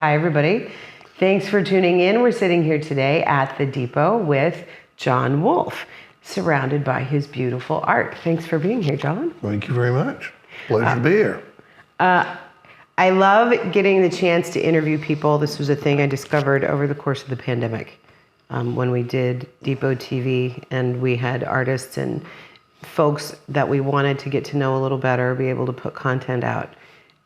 Hi, everybody. Thanks for tuning in. We're sitting here today at the Depot with John Wolfe, surrounded by his beautiful art. Thanks for being here, John. Thank you very much. Pleasure to be here. I love getting the chance to interview people. This was a thing I discovered over the course of the pandemic when we did Depot TV, and we had artists and folks that we wanted to get to know a little better, be able to put content out.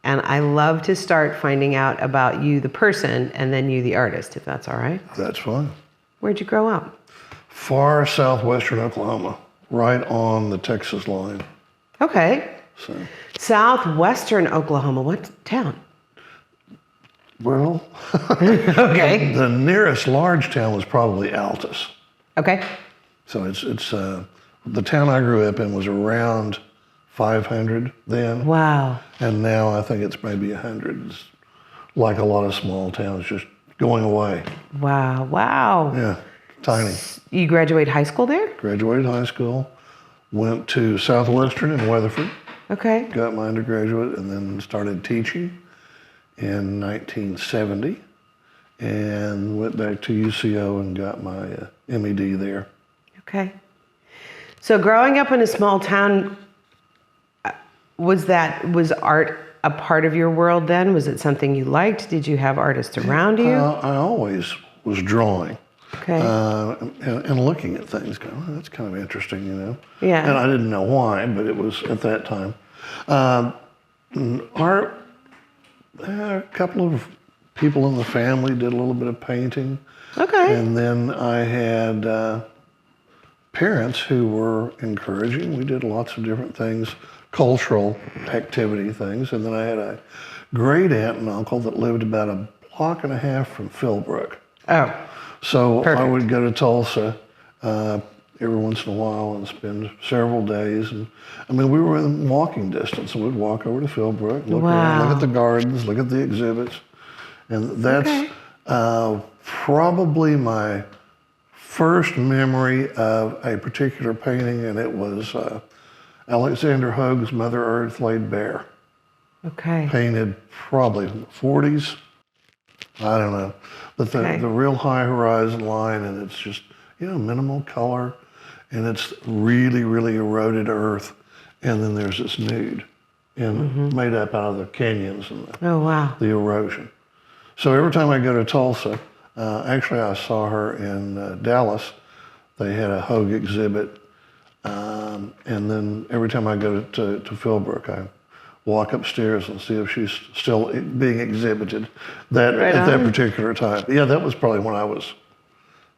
And I love to start finding out about you, the person, and then you, the artist, if that's all right. That's fine. Where'd you grow up? Far southwestern Oklahoma, right on the Texas line. Okay. So, Southwestern Oklahoma. What town? well, Okay. the nearest large town was probably Altus. Okay. So it's the town I grew up in was around 500 then. Wow. And now I think it's maybe 100. It's like a lot of small towns just going away. Wow. Wow. Yeah, tiny. You graduated high school there? Graduated high school, went to Southwestern in Weatherford, Okay. got my undergraduate, and then started teaching in 1970 and went back to UCO and got my MED there. Okay. So growing up in a small town, was art a part of your world then? Was it something you liked? Did you have artists around you? I always was drawing. Okay. And looking at things, going, oh, that's kind of interesting, you know. Yeah. And I didn't know why, but it was at that time. Art, a couple of people in the family did a little bit of painting. Okay. And then I had parents who were encouraging. We did lots of different things, cultural activity things. And then I had a great aunt and uncle that lived about a block and a half from Philbrook. Oh. So Perfect. I would go to Tulsa every once in a while and spend several days. And I mean, we were in walking distance, and we'd walk over to Philbrook, look around, look at the gardens, look at the exhibits. And that's probably my first memory of a particular painting, and it was Alexander Hoag's Mother Earth Laid Bare. Okay. Painted probably in the 40s. I don't know. But the real high horizon line, and it's just, you know, minimal color, and it's really, really eroded earth. And then there's this nude, and made up out of the canyons and the erosion. So every time I go to Tulsa, actually I saw her in Dallas. They had a Hoag exhibit. And then every time I go to Philbrook, I walk upstairs and see if she's still being exhibited at that particular time. Yeah, that was probably when I was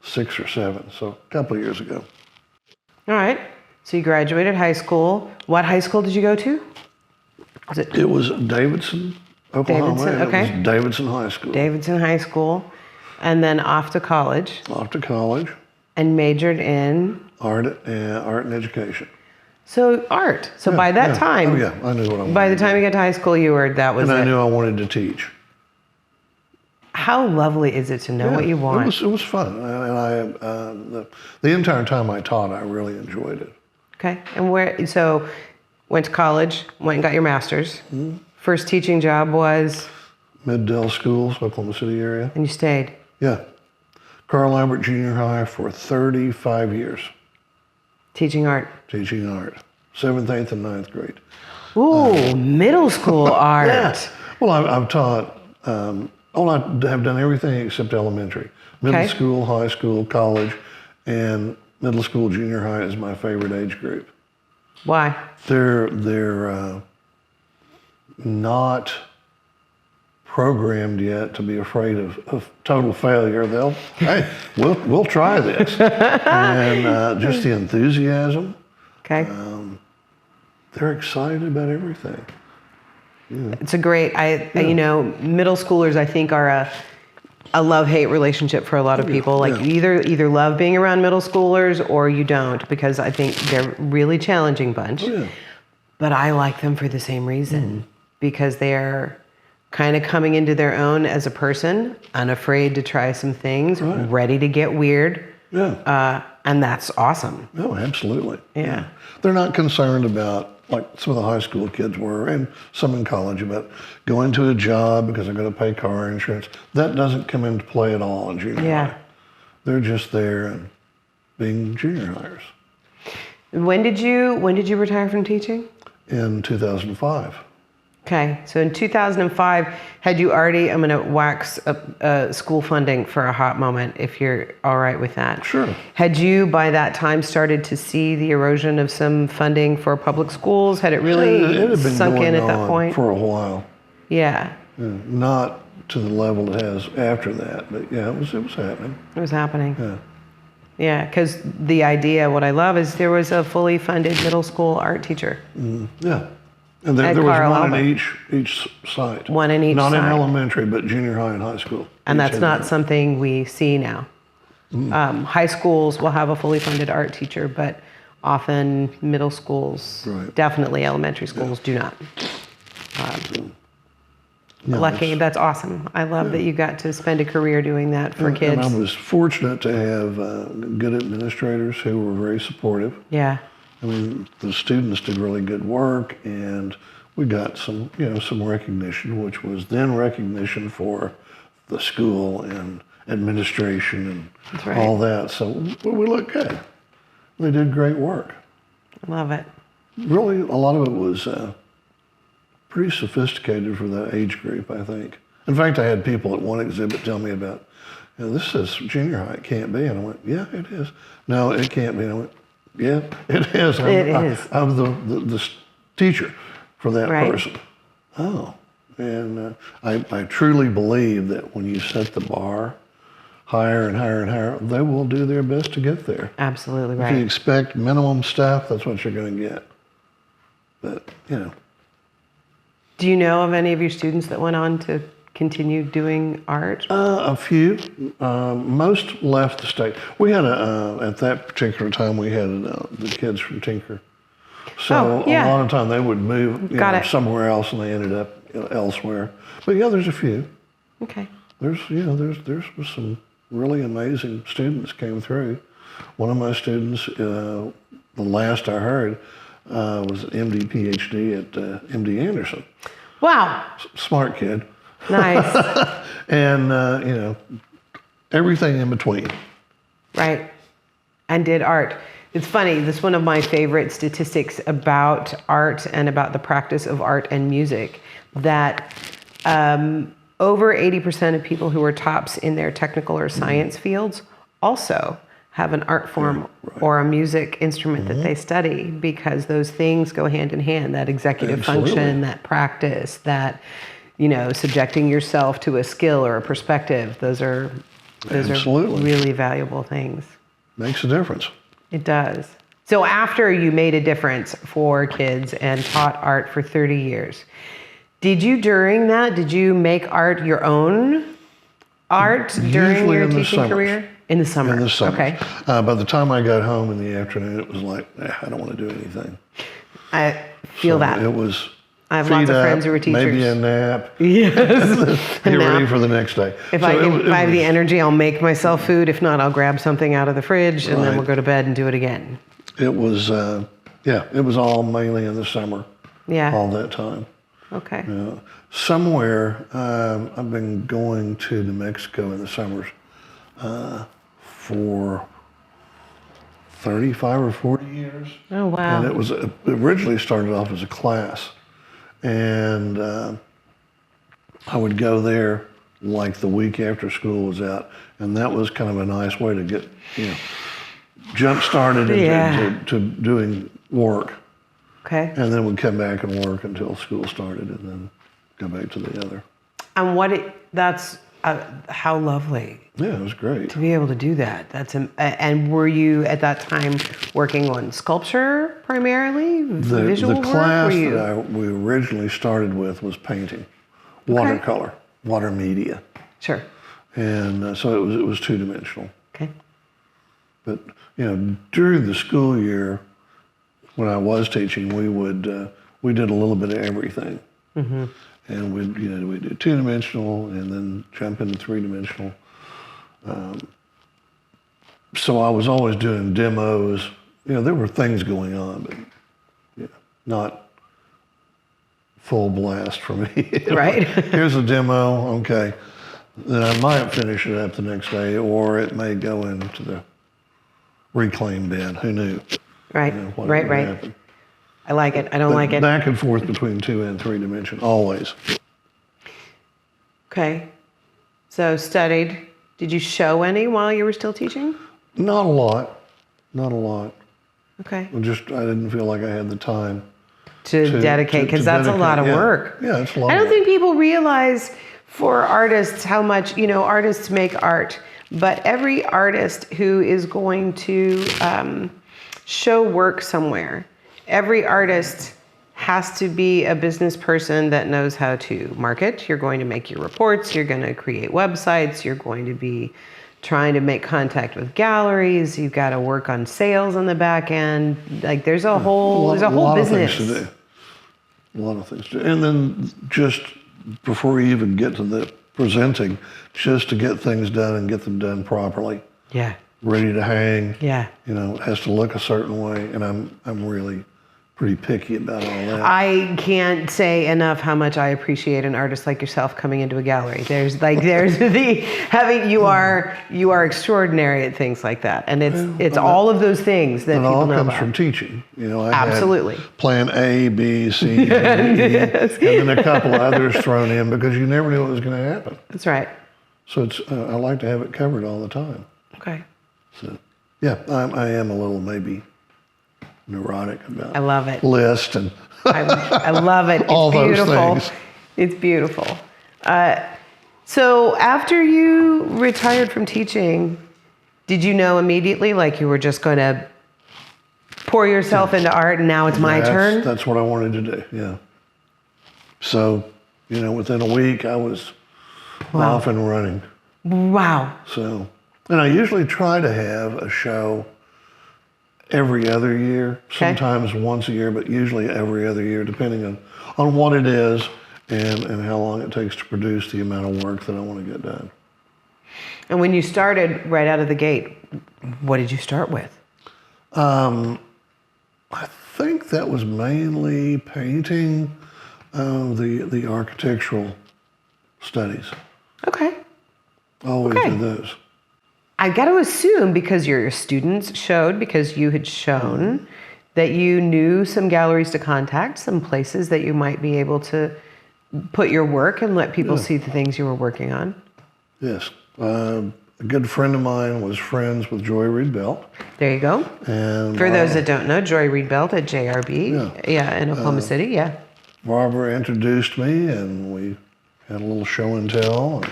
6 or 7, so a couple of years ago. All right. So you graduated high school. What high school did you go to? It was Davidson, Oklahoma. Davidson, okay. It was Davidson High School. Davidson High School. And then off to college. Off to college. And majored in? Art and education. So art. So by that time. Oh yeah, I knew what I wanted. By the time you got to high school, that was and it. I knew I wanted to teach. How lovely is it to know what you want? It was fun, and the entire time I taught, I really enjoyed it. Okay. And so went to college, went and got your master's. Mm-hmm. First teaching job was? Mid-Dell Schools, Oklahoma City area. And you stayed? Yeah. Carl Albert Junior High for 35 years. Teaching art? Teaching art. 7th, 8th, and 9th grade. Ooh, middle school art. Yeah. Well, I've taught, I have done everything except elementary. Middle school, high school, college, and middle school, junior high is my favorite age group. Why? They're not programmed yet to be afraid of total failure. Hey, we'll try this. And just the enthusiasm. Okay. They're excited about everything. Yeah. It's a great, middle schoolers I think are a love-hate relationship for a lot of people. Like you either love being around middle schoolers or you don't, because I think they're a really challenging bunch. Oh, yeah. But I like them for the same reason, because they're kind of coming into their own as a person, unafraid to try some things, ready to get weird. Yeah. And that's awesome. Oh, absolutely. Yeah. They're not concerned about like some of the high school kids were, and some in college, about going to a job because they're going to pay car insurance. That doesn't come into play at all in junior high. They're just there and being junior hires. When did you retire from teaching? In 2005. Okay, so in 2005, had you already, I'm going to wax school funding for a hot moment, if you're all right with that. Sure. Had you, by that time, started to see the erosion of some funding for public schools? Had it really It had been sunk in going at that on point? for a while. Yeah. Not to the level it has after that, but yeah, it was happening. It was happening. Yeah. Yeah, because the idea, what I love, is there was a fully funded middle school art teacher. Yeah. And there was one in each site. One in each Not site. in elementary, but junior high and high school. And that's not something we see now. High schools will have a fully funded art teacher, but often middle schools, definitely elementary schools, do not. Lucky, that's awesome. I love that you got to spend a career doing that for kids. And I was fortunate to have good administrators who were very supportive. Yeah. I mean, the students did really good work, and we got some recognition, which was then recognition for the school and administration and all that. So we looked good. They did great work. I love it. Really, a lot of it was pretty sophisticated for that age group, I think. In fact, I had people at one exhibit tell me about, this is junior high, it can't be. And I went, yeah, it is. No, it can't be. And I went, yeah, it is. I'm the teacher for that person. Oh, and I truly believe that when you set the bar higher and higher and higher, they will do their best to get there. Absolutely right. If you expect minimum stuff, that's what you're going to get. But, Do you know of any of your students that went on to continue doing art? A few. Most left the state. We had at that particular time, we had the kids from Tinker. So a lot of time they would move somewhere else, and they ended up elsewhere. But yeah, there's a few. Okay. There's some really amazing students came through. One of my students, the last I heard, was an MD PhD at MD Anderson. Wow. Smart kid. Nice. And, everything in between. Right. And did art. It's funny, this is one of my favorite statistics about art and about the practice of art and music, that over 80% of people who are tops in their technical or science fields also have an art form or a music instrument that they study, because those things go hand in hand, that executive function, that practice, that, subjecting yourself to a skill or a perspective. Those are really valuable things. Makes a difference. It does. So after you made a difference for kids and taught art for 30 years, did you make art your own art during your teaching career? In the summer. In the summer. Okay. By the time I got home in the afternoon, it was like, I don't want to do anything. I feel that. It was. I have lots of friends who are teachers. Maybe a nap. Yes. Get ready for the next day. If I have the energy, I'll make myself food. If not, I'll grab something out of the fridge, and then we'll go to bed and do it again. It was, it was all mainly in the summer. Yeah. All that time. Okay. Somewhere, I've been going to New Mexico in the summers for 35 or 40 years. Oh, wow. And it originally started off as a class. And I would go there like the week after school was out. And that was kind of a nice way to get, jump started into doing work. Okay. And then we'd come back and work until school started, and then go back to the other. And that's how lovely. Yeah, it was great. To be able to do that. And were you at that time working on sculpture primarily? Visual the work? class that we originally started with was painting, watercolor, water media. Sure. And so it was two-dimensional. Okay. But during the school year, when I was teaching, we did a little bit of everything. Mm-hmm. And we'd do two-dimensional and then jump into three-dimensional. So I was always doing demos. There were things going on, but not full blast for me. Right. Here's a demo, okay. Then I might finish it up the next day, or it may go into the reclaim bin. Who knew? Right, What right, would right. happen. I like it. I don't like it. Back and forth between 2 and 3 dimension, always. Okay. So studied. Did you show any while you were still teaching? Not a lot. Not a lot. Okay. I didn't feel like I had the time To dedicate, because that's a lot of work. Yeah, it's a lot I of don't work. think people realize for artists how much, artists make art, but every artist who is going to show work somewhere, every artist has to be a business person that knows how to market. You're going to make your reports, you're going to create websites, you're going to be trying to make contact with galleries, you've got to work on sales on the back end. Like there's a whole business. Of things to do. A lot of things to do. And then just before you even get to the presenting, just to get things done and get them done properly. Yeah. Ready to hang. Yeah. It has to look a certain way, and I'm really pretty picky about all that. I can't say enough how much I appreciate an artist like yourself coming into a gallery. You are extraordinary at things like that, and it's all of those things that people all know comes about. from teaching. I Absolutely. had plan A, B, C, D, E, Yes. and then a couple others thrown in because you never knew what was going to happen. That's right. So it's I like to have it covered all the time. Okay. So yeah, I am a little maybe neurotic about. I love it. List and I love it. It's all beautiful. those things. It's beautiful. So after you retired from teaching, did you know immediately like you were just going to pour yourself into art and now it's my turn? That's what I wanted to do. Yeah. So within a week I was off and running. Wow. So, and I usually try to have a show every other year, sometimes once a year, but usually every other year, depending on what it is and how long it takes to produce the amount of work that I want to get done. And when you started right out of the gate, what did you start with? I think that was mainly painting, the architectural studies. Okay. Always did those. I got to assume because your students showed, because you had shown that you knew some galleries to contact, some places that you might be able to put your work and let people see the things you were working on. Yes. A good friend of mine was friends with Joy Reed Belt. There you go. And for those that don't know, Joy Reed Belt at JRB, in Oklahoma City, yeah. Barbara introduced me, and we had a little show and tell,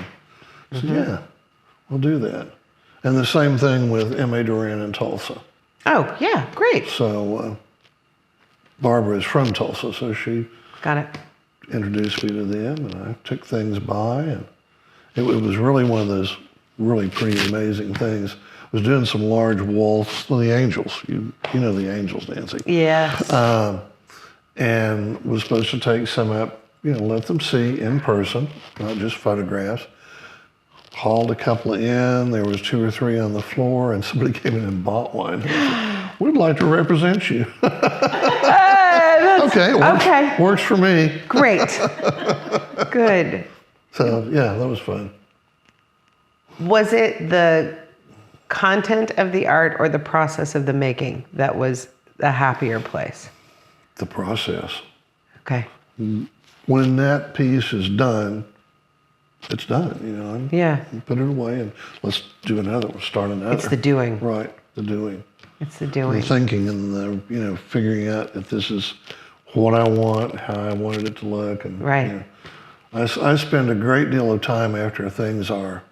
and said, yeah, we'll do that. And the same thing with M.A. Duran in Tulsa. Oh, yeah, great. So Barbara is from Tulsa, so she got it. Introduced me to them, and I took things by, and it was really one of those really pretty amazing things. I was doing some large walls, the Angels. You know the Angels, Nancy. Yes. And was supposed to take some up, let them see in person, not just photographs. Hauled a couple in. There was 2 or 3 on the floor, and somebody came in and bought one. Said, we'd like to represent you. Okay, works for me. Great. Good. So yeah, that was fun. Was it the content of the art or the process of the making that was a happier place? The process. Okay. When that piece is done, it's done, Yeah. Put it away and let's do another one, start another. It's the doing. Right, the doing. It's the doing. The thinking and the, figuring out if this is what I want, how I wanted it to look. And, right. I spend a great deal of time after things are,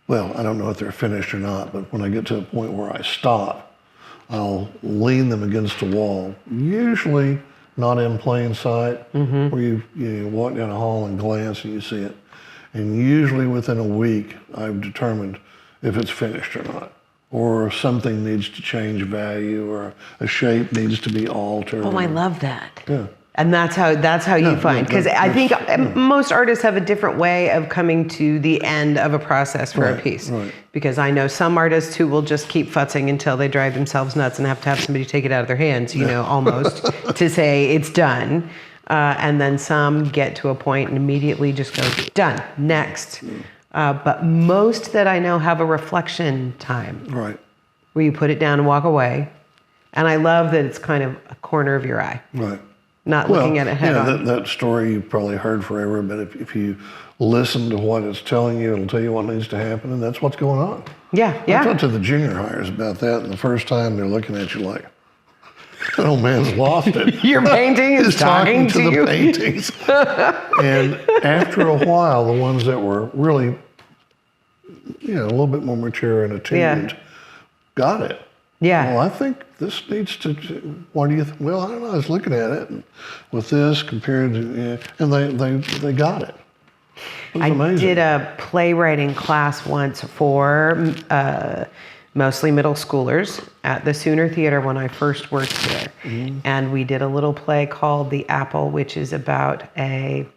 well, I don't know if they're finished or not, but when I get to a point where I stop, I'll lean them against a wall, usually not in plain sight, where you walk down a hall and glance and you see it. And usually within a week, I've determined if it's finished or not, or something needs to change value, or a shape needs to be altered. Oh, I love that. Yeah. And that's how you find, because I think most artists have a different way of coming to the end of a process for a piece. Right. Because I know some artists who will just keep futzing until they drive themselves nuts and have to have somebody take it out of their hands, almost to say it's done. And then some get to a point and immediately just go, done, next. But most that I know have a reflection time. Right. Where you put it down and walk away. And I love that it's kind of a corner of your eye. Right. Not looking at it head on. That story you've probably heard forever, but if you listen to what it's telling you, it'll tell you what needs to happen, and that's what's going on. Yeah. I talked to the junior hires about that, and the first time they're looking at you like, that old man's lost it. Your painting is talking to the you. paintings. And after a while, the ones that were really, a little bit more mature and attuned, got it. Yeah. Well, I think this needs to. What do you think? Well, I don't know. I was looking at it and with this compared to, and they got it. It was amazing. I did a playwriting class once for mostly middle schoolers at the Sooner Theater when I first worked there, and we did a little play called The Apple, which is about a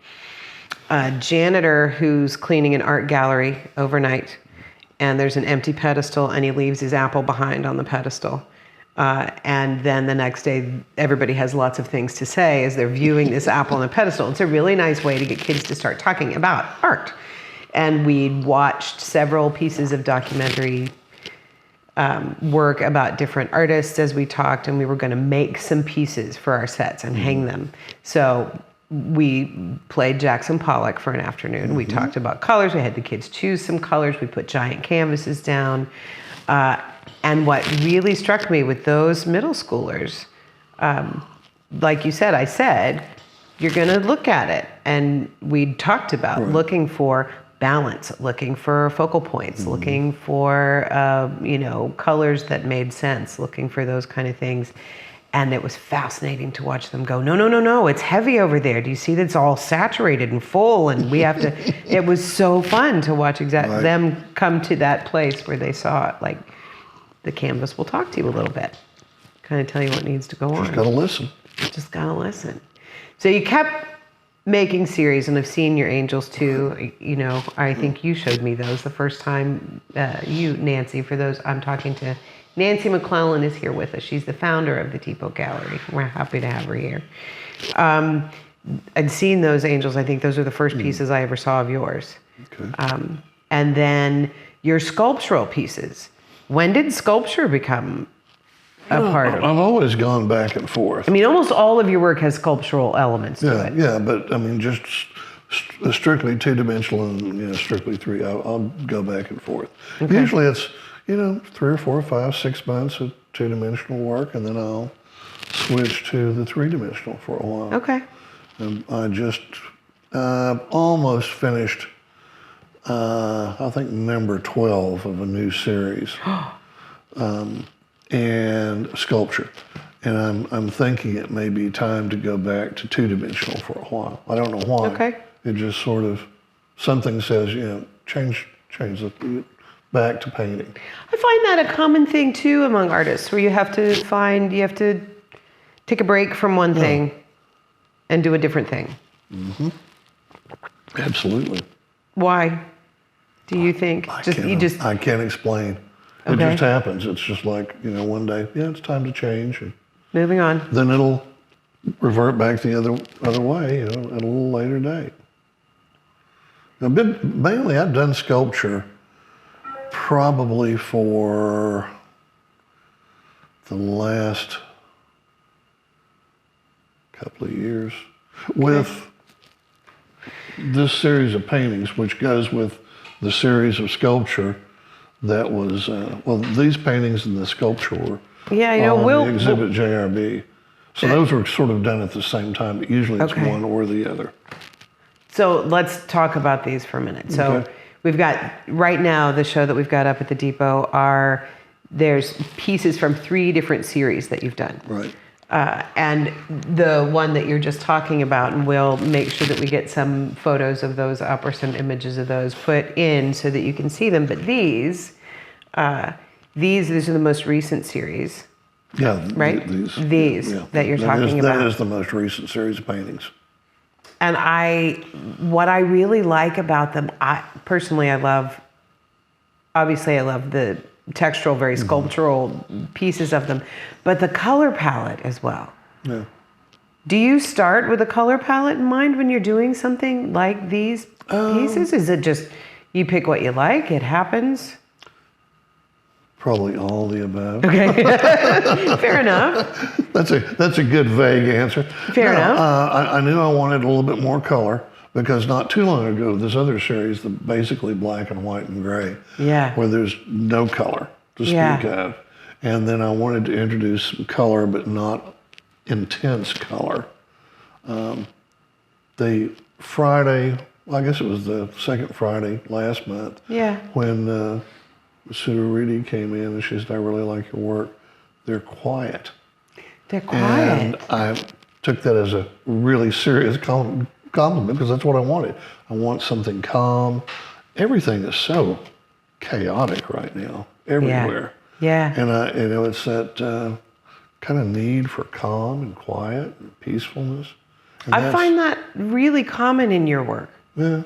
janitor who's cleaning an art gallery overnight. And there's an empty pedestal, and he leaves his apple behind on the pedestal. And then the next day, everybody has lots of things to say as they're viewing this apple on the pedestal. It's a really nice way to get kids to start talking about art. And we watched several pieces of documentary work about different artists as we talked, and we were going to make some pieces for our sets and hang them. So we played Jackson Pollock for an afternoon. We talked about colors. We had the kids choose some colors. We put giant canvases down. And what really struck me with those middle schoolers, like you said, I said, you're going to look at it. And we talked about looking for balance, looking for focal points, looking for, colors that made sense, looking for those kind of things. And it was fascinating to watch them go, no, it's heavy over there. Do you see that it's all saturated and full? And we have to, it was so fun to watch them come to that place where they saw it. Like, the canvas will talk to you a little bit, kind of tell you what needs to go on. Just gotta listen. Just gotta listen. So you kept making series, and I've seen your Angels too. I think you showed me those the first time, Nancy, for those. I'm talking to Nancy McClellan is here with us. She's the founder of the Depot Gallery. We're happy to have her here. I'd seen those Angels. I think those are the first pieces I ever saw of yours. Okay. And then your sculptural pieces. When did sculpture become a part of it? I've always gone back and forth. I mean, almost all of your work has sculptural elements to it. Yeah, but I mean, just strictly two-dimensional and strictly three. I'll go back and forth. Okay. Usually it's 3 or 4 or 5, 6 months of two-dimensional work, and then I'll switch to the three-dimensional for a while. Okay. And I just almost finished, I think, number 12 of a new series, and sculpture. And I'm thinking it may be time to go back to two-dimensional for a while. I don't know why. Okay. It just sort of, something says, change the back to painting. I find that a common thing too among artists, where you have to take a break from one thing and do a different thing. Mm-hmm. Absolutely. Why do you think? I can't explain. It just happens. It's just like, one day, it's time to change. And moving on. Then it'll revert back the other way, at a little later date. Mainly I've done sculpture probably for the last couple of years with this series of paintings, which goes with the series of sculpture that was, these paintings and the sculpture were on the exhibit JRB. So those were sort of done at the same time, but usually it's one or the other. So let's talk about these for a minute. So we've got, right now, the show that we've got up at the Depot there's pieces from 3 different series that you've done. Right. And the one that you're just talking about, and we'll make sure that we get some photos of those up or some images of those put in so that you can see them. But these are the most recent series. Yeah, right? These yeah. that you're talking about. That is the most recent series of paintings. And what I really like about them, personally, I love the textural, very sculptural pieces of them, but the color palette as well. Yeah. Do you start with a color palette in mind when you're doing something like these pieces? Is it just you pick what you like, it happens? Probably all the above. Okay, fair enough. That's a good vague answer. Fair enough. I knew I wanted a little bit more color because not too long ago, this other series, the basically black and white and gray, Yeah. where there's no color to speak of. And then I wanted to introduce some color, but not intense color. The Friday, well, I guess it was the second Friday last month, when Sue Reedy came in and she said, I really like your work. They're quiet. They're quiet. And I took that as a really serious compliment because that's what I wanted. I want something calm. Everything is so chaotic right now, everywhere. Yeah. And it's that kind of need for calm and quiet and peacefulness. And I find that really common in your work. Yeah.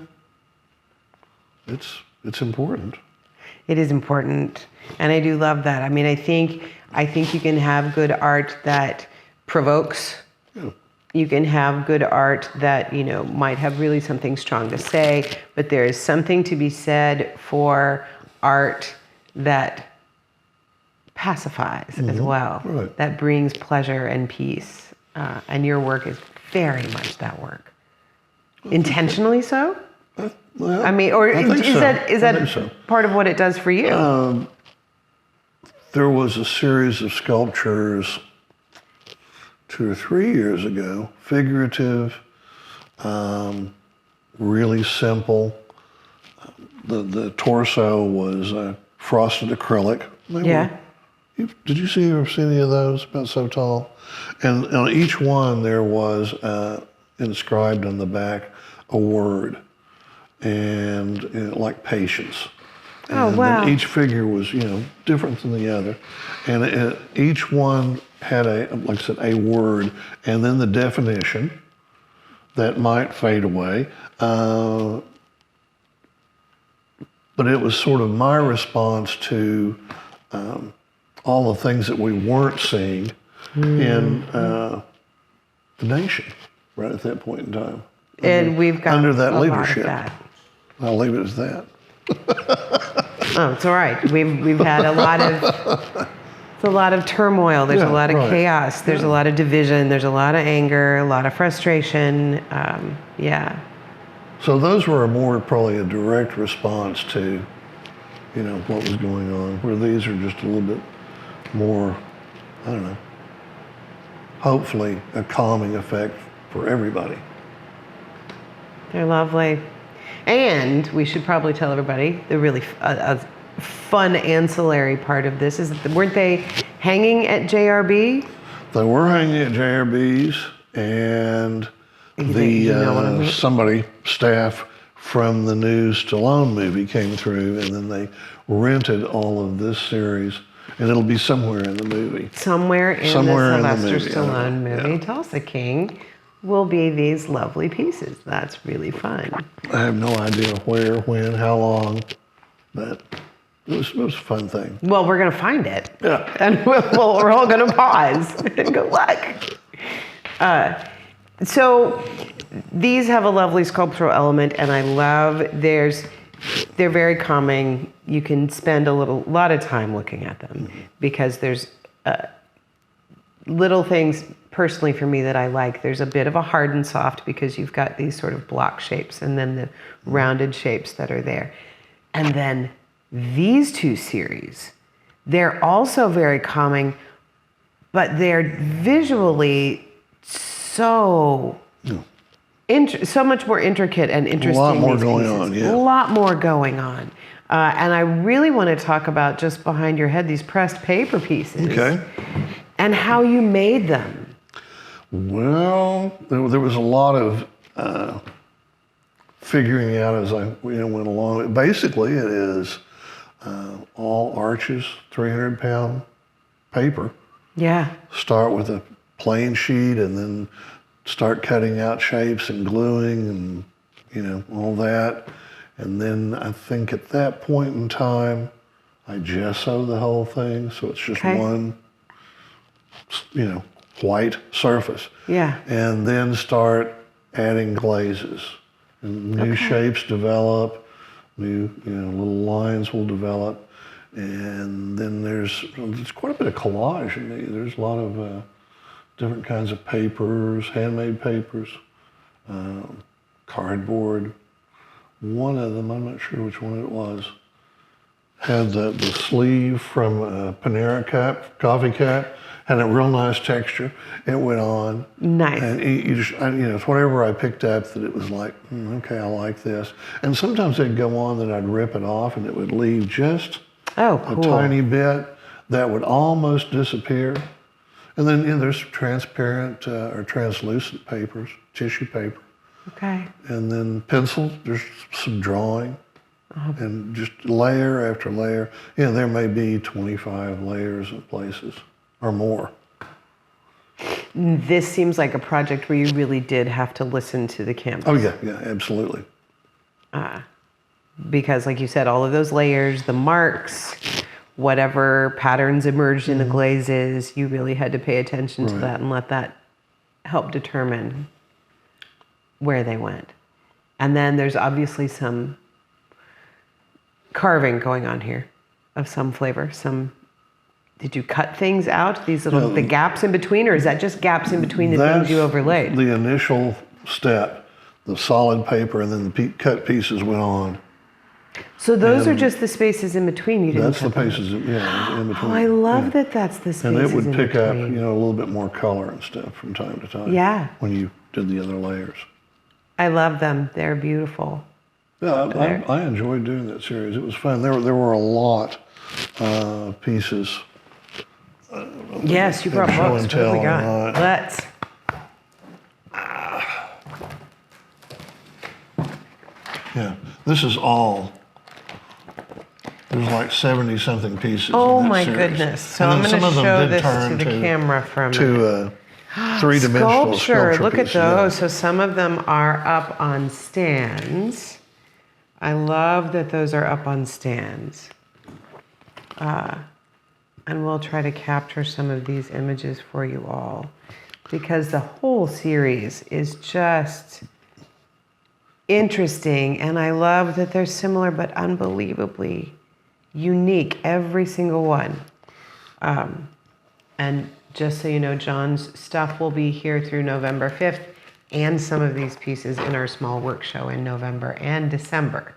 It's important. It is important, and I do love that. I mean, I think you can have good art that provokes. Yeah. You can have good art that, might have really something strong to say, but there is something to be said for art that pacifies as well, Right. that brings pleasure and peace. And your work is very much that work. Intentionally so? Well, I mean, or I think is so. that So. part of what it does for you? There was a series of sculptures 2 or 3 years ago, figurative, really simple. The torso was frosted acrylic. Did you ever see any of those, about so tall? And on each one there was inscribed on the back a word, and like patience. Oh, And wow. then each figure was, different than the other. And each one had like I said, a word, and then the definition that might fade away. But it was sort of my response to all the things that we weren't seeing in the nation right at that point in time. And we've got under that a leadership. lot of that. I'll leave it as that. Oh, it's all right. We've had a lot of turmoil. There's a lot of chaos. There's a lot of division. There's a lot of anger, a lot of frustration. So those were probably a direct response to, what was going on. Where these are just a little bit more, I don't know, hopefully a calming effect for everybody. They're lovely. And we should probably tell everybody the really fun ancillary part of this is that weren't they hanging at JRB? They were hanging at JRB's, and somebody, staff from the New Stallone movie came through, and then they rented all of this series, and it'll be somewhere in the movie. Somewhere in the Sylvester Stallone movie, Yeah. Tulsa King, will be these lovely pieces. That's really fun. I have no idea where, when, how long, but it was a fun thing. Well, we're going to find it. Yeah. And we're all going to pause and go, look. So these have a lovely sculptural element, and I love, they're very calming. You can spend a lot of time looking at them because there's little things personally for me that I like. There's a bit of a hard and soft because you've got these sort of block shapes and then the rounded shapes that are there. And then these two series, they're also very calming, but they're visually so much more intricate and interesting. A lot more these going pieces. on, yeah. A lot more going on. And I really want to talk about, just behind your head, these pressed paper pieces. Okay. And how you made them. Well, there was a lot of figuring out as I went along. Basically, it is all arches, 300-pound paper, Yeah. Start with a plain sheet and then start cutting out shapes and gluing and, all that. And then I think at that point in time, I gesso the whole thing. So it's just one, white surface. Yeah. And then start adding glazes. And new shapes develop, new, little lines will develop. And then there's quite a bit of collage in there. There's a lot of different kinds of papers, handmade papers, cardboard. One of them, I'm not sure which one it was, had the sleeve from a Panera cup, coffee cup, had a real nice texture. It went on. Nice. And it's whatever I picked up that it was like, okay, I like this. And sometimes they'd go on that I'd rip it off and it would leave just a tiny bit that would almost disappear. And then there's transparent or translucent papers, tissue paper. Okay. And then pencil, there's some drawing. And just layer after layer. There may be 25 layers in places or more. This seems like a project where you really did have to listen to the canvas. Oh, yeah, absolutely. Because like you said, all of those layers, the marks, whatever patterns emerged in the glazes, you really had to pay attention to that and let that help determine where they went. And then there's obviously some carving going on here of some flavor. Did you cut things out, these little the gaps in between, or is that just gaps in between the things you overlaid? The initial step, the solid paper, and then the cut pieces went on. So those are just the spaces in between. You didn't. That's the spaces, in between. Oh, I love that. That's the spaces in between. And it would pick up, a little bit more color and stuff from time to time. Yeah. When you did the other layers. I love them. They're beautiful. Yeah, I enjoyed doing that series. It was fun. There were a lot of pieces. Yes, you brought books. What do we got? Let's. Yeah, this is all. There's like 70-something pieces. Oh in that my series. goodness! So I'm going to show this to the camera from three-dimensional sculpture Look pieces, at those. So some of them are up on stands. I love that those are up on stands. And we'll try to capture some of these images for you all, because the whole series is just interesting, and I love that they're similar but unbelievably unique, every single one. And just so you know, John's stuff will be here through November 5th, and some of these pieces in our small work show in November and December.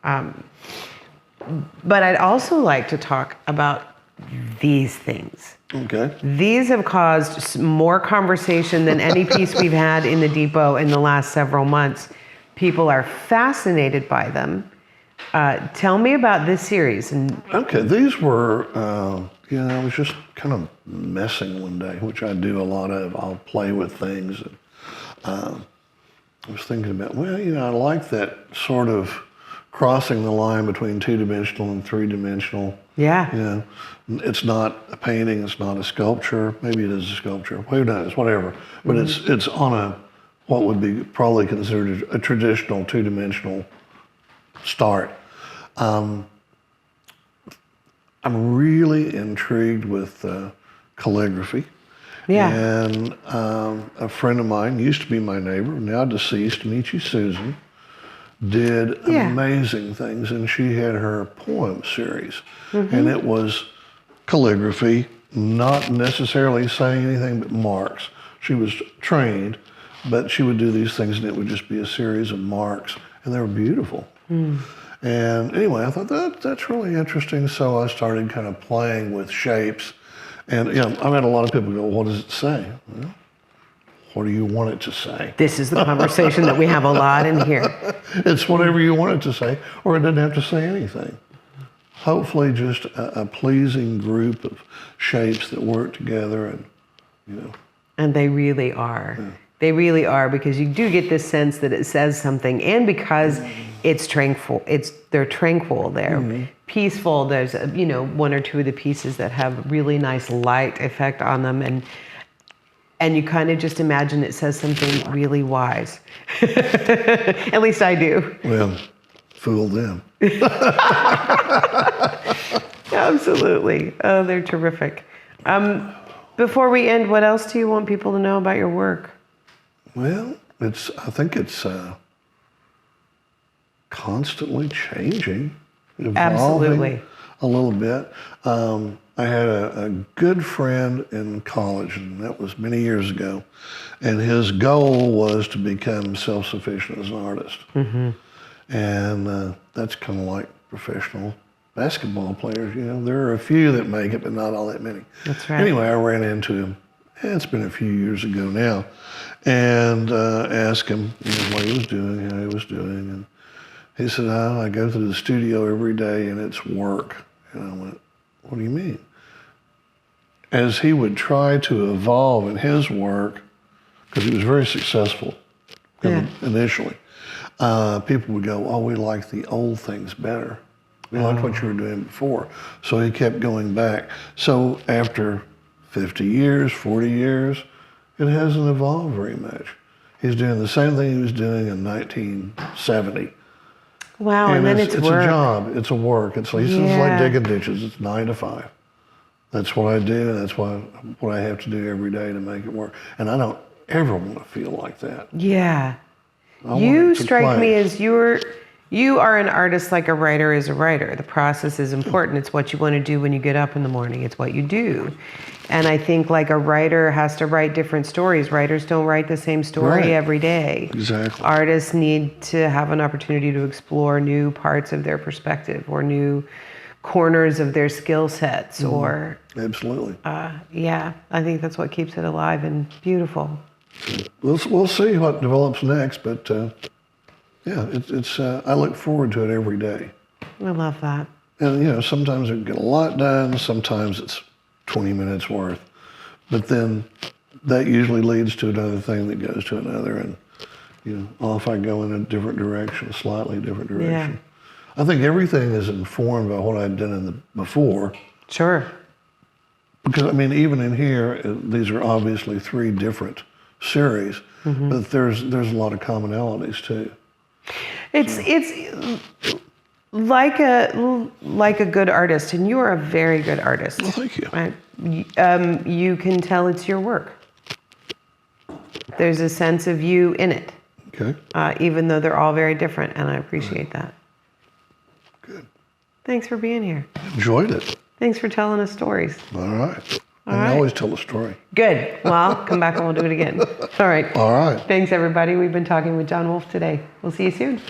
But I'd also like to talk about these things. Okay. These have caused more conversation than any piece we've had in the depot in the last several months. People are fascinated by them. Tell me about this series. Okay, these were, I was just kind of messing one day, which I do a lot of. I'll play with things. And, I was thinking about, I like that sort of crossing the line between two-dimensional and three-dimensional. Yeah. It's not a painting, it's not a sculpture. Maybe it is a sculpture. Who knows? Whatever. But it's on what would be probably considered a traditional two-dimensional start. I'm really intrigued with calligraphy. Yeah. And a friend of mine, used to be my neighbor, now deceased, Michi Susan, did amazing things, and she had her poem series, and it was calligraphy, not necessarily saying anything but marks. She was trained, but she would do these things, and it would just be a series of marks, and they were beautiful. And anyway, I thought that's really interesting, so I started kind of playing with shapes, and I've had a lot of people go, "What does it say?" Well, what do you want it to say? This is the conversation that we have a lot in here. It's whatever you want it to say, or it doesn't have to say anything. Hopefully just a pleasing group of shapes that work together and, And they really are. Yeah. They really are, because you do get this sense that it says something, and because it's tranquil. They're tranquil. They're peaceful. There's, one or two of the pieces that have really nice light effect on them. And you kind of just imagine it says something really wise. At least I do. Well, fool them. Absolutely. Oh, they're terrific. Before we end, what else do you want people to know about your work? Well, I think it's constantly changing, evolving Absolutely. a little bit. I had a good friend in college, and that was many years ago, and his goal was to become self-sufficient as an artist. Mm-hmm. And that's kind of like professional basketball players. There are a few that make it, but not all that many. That's right. Anyway, I ran into him. It's been a few years ago now, and asked him what he was doing, how he was doing, and he said, I go to the studio every day and it's work. And I went, what do you mean? As he would try to evolve in his work, because he was very successful initially, people would go, oh, we like the old things better. We like what you were doing before. So he kept going back. So after 50 years, 40 years, it hasn't evolved very much. He's doing the same thing he was doing in 1970. Wow, and then it's work. It's a job. It's a work. It's like digging ditches. It's 9 to 5. That's what I do, and that's what I have to do every day to make it work. And I don't ever want to feel like that. Yeah. You strike me as you are an artist like a writer is a writer. The process is important. It's what you want to do when you get up in the morning. It's what you do. And I think like a writer has to write different stories. Writers don't write the same story every day. Exactly. Artists need to have an opportunity to explore new parts of their perspective or new corners of their skill sets or... Absolutely. I think that's what keeps it alive and beautiful. We'll see what develops next, but it's I look forward to it every day. I love that. And sometimes we get a lot done, sometimes it's 20 minutes worth, but then that usually leads to another thing that goes to another, and off I go in a different direction, a slightly different direction. Yeah. I think everything is informed by what I'd done before. Sure. Because even in here, these are obviously 3 different series, but there's a lot of commonalities too. It's like a good artist, and you are a very good artist. Well, thank you. Right? You can tell it's your work. There's a sense of you in it. Okay. Even though they're all very different, and I appreciate that. Good. Thanks for being here. Enjoyed it. Thanks for telling us stories. All right. I always tell a story. Good. Well, come back and we'll do it again. All right. All right. Thanks, everybody. We've been talking with John Wolfe today. We'll see you soon.